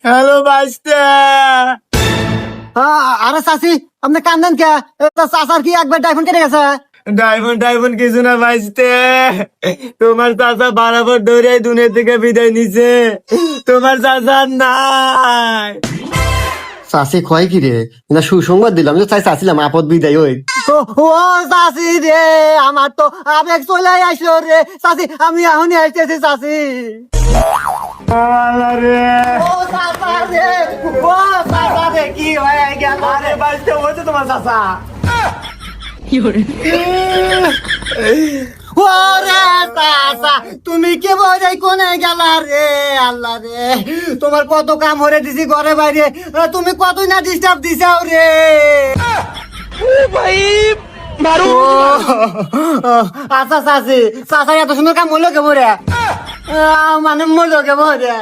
Hello বাইস্তে। আরে চাচি আপনি কান্দেন কে? চাচার কি একবার ডাইফোন কেটে গেছে? ডাইফোন কিছু না বাইস্তে। তোমার চাচা বরাবর ধরে দুনিয়া থেকে বিদায় নিছে। তোমার চাচা নাই। চাচি কয় কি রে? না সুসংবাদ দিলাম, আমি তো চাইছিলাম আপদ বিদায় ওই। ও চাচি রে, আমার তো আবেগ চলে আসলো রে। চাচি আমি এখনই আসতেছি চাচি। আরে ও চাচা রে, ও চাচা রে, কি হয়ে গেল? আরে বাইস্তে হচ্ছে তোমার চাচা। ওরে চাচা, তুমি কে বলে কোনে গেলা রে? আল্লাহ রে, তোমার কত কাম হরে দিছি ঘরে বাইরে, তুমি কতই না ডিস্টার্ব দিছাও রে। আচ্ছা চাচি, চাচা এত সুন্দর কাম হলো কে বলে? মানে মরলো কে বলে?